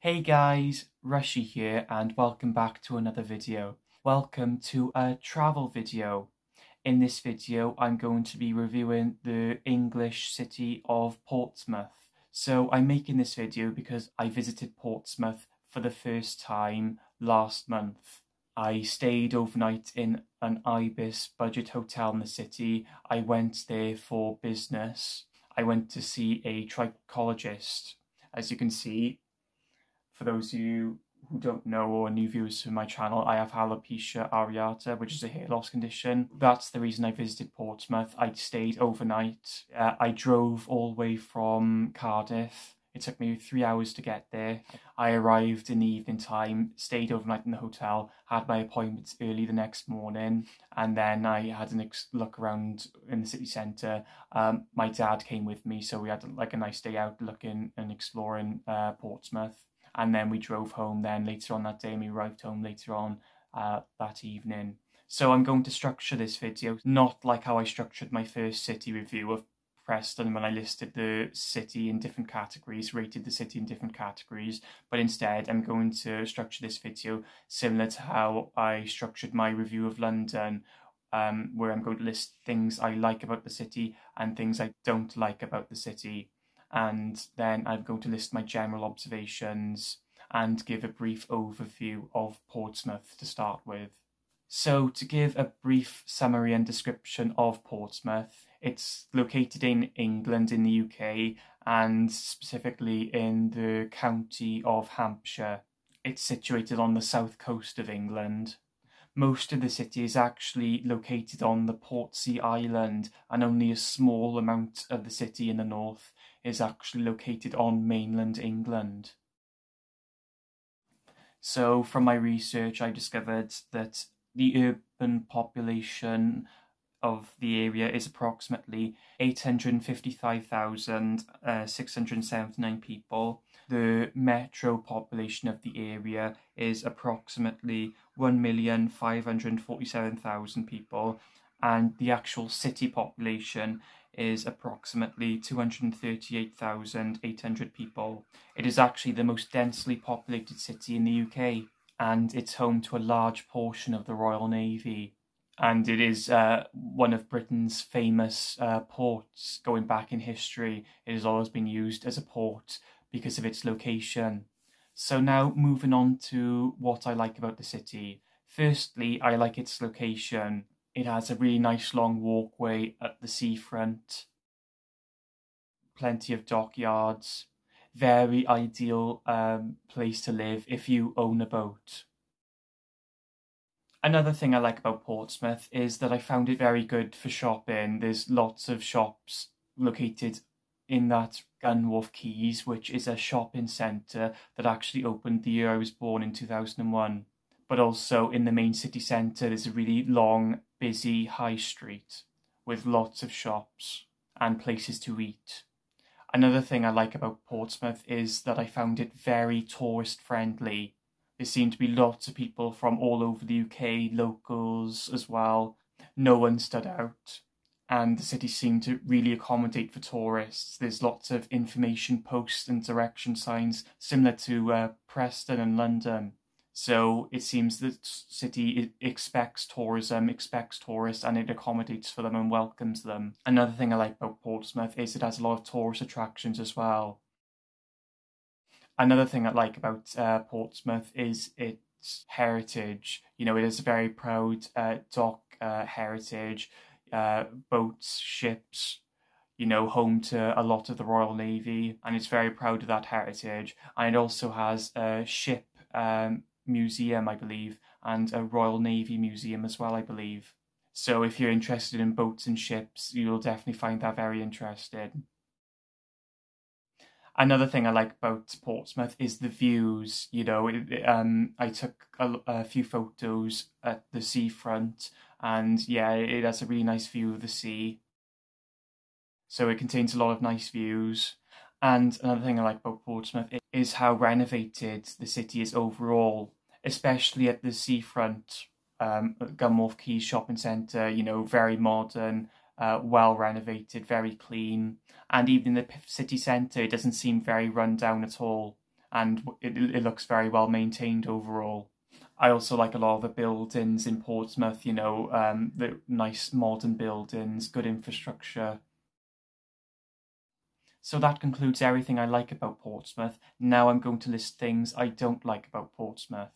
Hey guys, Rushy here and welcome back to another video. Welcome to a travel video. In this video I'm going to be reviewing the English city of Portsmouth. So I'm making this video because I visited Portsmouth for the first time last month. I stayed overnight in an Ibis budget hotel in the city. I went there for business. I went to see a trichologist. As you can see, for those of you who don't know or are new viewers to my channel, I have alopecia areata, which is a hair loss condition. That's the reason I visited Portsmouth. I stayed overnight. I drove all the way from Cardiff. It took me 3 hours to get there. I arrived in the evening time, stayed overnight in the hotel, had my appointments early the next morning, and then I had a look around in the city centre. My dad came with me, so we had like a nice day out looking and exploring Portsmouth. And then we drove home then later on that day, and we arrived home later on that evening. So I'm going to structure this video not like how I structured my first city review of Preston when I listed the city in different categories, rated the city in different categories, but instead I'm going to structure this video similar to how I structured my review of London, where I'm going to list things I like about the city and things I don't like about the city. And then I'm going to list my general observations and give a brief overview of Portsmouth to start with. So to give a brief summary and description of Portsmouth, it's located in England in the UK and specifically in the county of Hampshire. It's situated on the south coast of England. Most of the city is actually located on the Portsea Island, and only a small amount of the city in the north is actually located on mainland England. So from my research I discovered that the urban population of the area is approximately 855,679 people. The metro population of the area is approximately 1,547,000 people, and the actual city population is approximately 238,800 people. It is actually the most densely populated city in the UK, and it's home to a large portion of the Royal Navy. And it is one of Britain's famous ports. Going back in history, it has always been used as a port because of its location. So now moving on to what I like about the city. Firstly, I like its location. It has a really nice long walkway at the seafront, plenty of dockyards, very ideal place to live if you own a boat. Another thing I like about Portsmouth is that I found it very good for shopping. There's lots of shops located in that Gunwharf Quays, which is a shopping centre that actually opened the year I was born in 2001. But also in the main city centre there's a really long, busy high street with lots of shops and places to eat. Another thing I like about Portsmouth is that I found it very tourist friendly. There seem to be lots of people from all over the UK, locals as well. No one stood out, and the city seemed to really accommodate for tourists. There's lots of information posts and direction signs similar to Preston and London. So it seems that the city expects tourism, expects tourists, and it accommodates for them and welcomes them. Another thing I like about Portsmouth is it has a lot of tourist attractions as well. Another thing I like about Portsmouth is its heritage. You know, it is a very proud dock heritage, boats, ships, you know, home to a lot of the Royal Navy, and it's very proud of that heritage. And it also has a ship museum, I believe, and a Royal Navy museum as well, I believe. So if you're interested in boats and ships, you'll definitely find that very interesting. Another thing I like about Portsmouth is the views. You know, I took a few photos at the seafront, and yeah, it has a really nice view of the sea. So it contains a lot of nice views. And another thing I like about Portsmouth is how renovated the city is overall, especially at the seafront. Gunwharf Quays shopping centre, you know, very modern, well renovated, very clean. And even in the city centre, it doesn't seem very run down at all. and it looks very well maintained overall. I also like a lot of the buildings in Portsmouth, you know, the nice modern buildings, good infrastructure. So that concludes everything I like about Portsmouth. Now I'm going to list things I don't like about Portsmouth.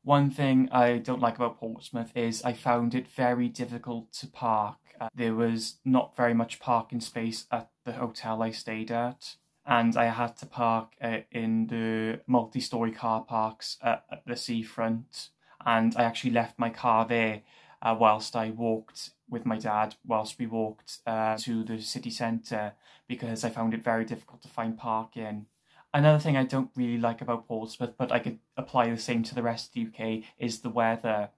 One thing I don't like about Portsmouth is I found it very difficult to park. There was not very much parking space at the hotel I stayed at, and I had to park in the multi-storey car parks at the seafront, and I actually left my car there whilst I walked with my dad, whilst we walked to the city centre, because I found it very difficult to find parking. Another thing I don't really like about Portsmouth, but I could apply the same to the rest of the UK, is the weather.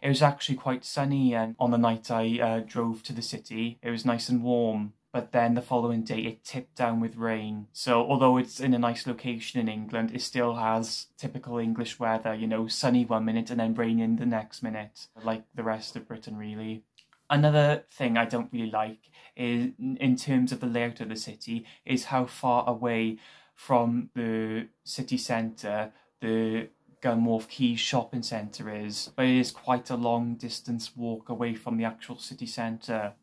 It was actually quite sunny and on the night I drove to the city. It was nice and warm, but then the following day it tipped down with rain. So although it's in a nice location in England, it still has typical English weather, you know, sunny one minute and then raining the next minute, like the rest of Britain really. Another thing I don't really like is, in terms of the layout of the city, is how far away from the city centre the Gunwharf Quays shopping centre is, but it is quite a long distance walk away from the actual city centre.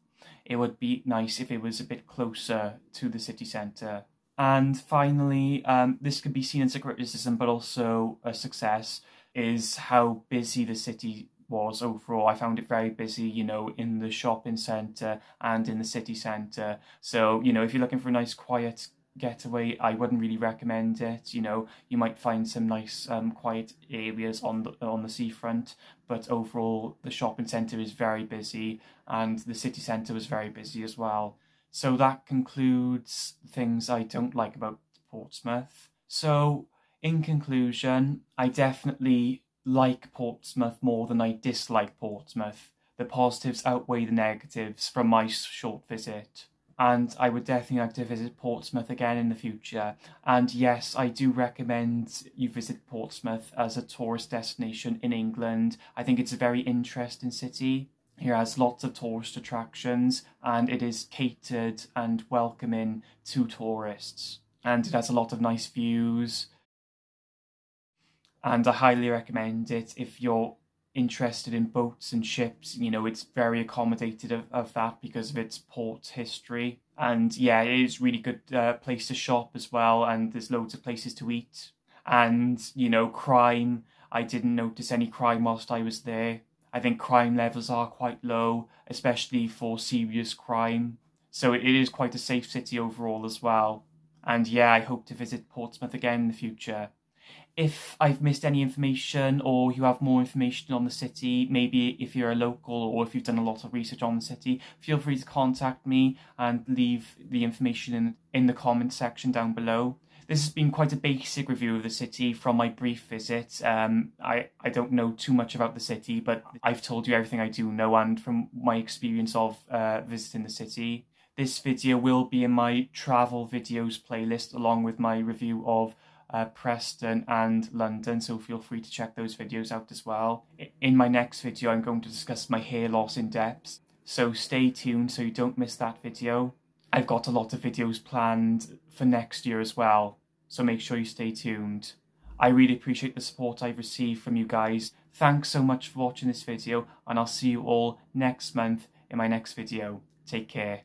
It would be nice if it was a bit closer to the city centre. And finally, this could be seen as a criticism but also a success, is how busy the city was overall. I found it very busy, you know, in the shopping centre and in the city centre. So, you know, if you're looking for a nice quiet getaway, I wouldn't really recommend it. You know, you might find some nice quiet areas on the seafront, but overall the shopping centre is very busy and the city centre was very busy as well. So that concludes things I don't like about Portsmouth. So in conclusion, I definitely like Portsmouth more than I dislike Portsmouth. The positives outweigh the negatives from my short visit, and I would definitely like to visit Portsmouth again in the future. And yes, I do recommend you visit Portsmouth as a tourist destination in England. I think it's a very interesting city. It has lots of tourist attractions and it is catered and welcoming to tourists. And it has a lot of nice views. And I highly recommend it if you're interested in boats and ships. You know, it's very accommodated of that because of its port history. And yeah, it is really good place to shop as well, and there's loads of places to eat. And, you know, crime, I didn't notice any crime whilst I was there. I think crime levels are quite low, especially for serious crime. So it is quite a safe city overall as well. And yeah, I hope to visit Portsmouth again in the future. If I've missed any information or you have more information on the city, maybe if you're a local or if you've done a lot of research on the city, feel free to contact me and leave the information in the comment section down below. This has been quite a basic review of the city from my brief visit. I don't know too much about the city, but I've told you everything I do know and from my experience of visiting the city. This video will be in my travel videos playlist along with my review of Preston and London, so feel free to check those videos out as well. In my next video I'm going to discuss my hair loss in depth, so stay tuned so you don't miss that video. I've got a lot of videos planned for next year as well, so make sure you stay tuned. I really appreciate the support I've received from you guys. Thanks so much for watching this video, and I'll see you all next month in my next video. Take care.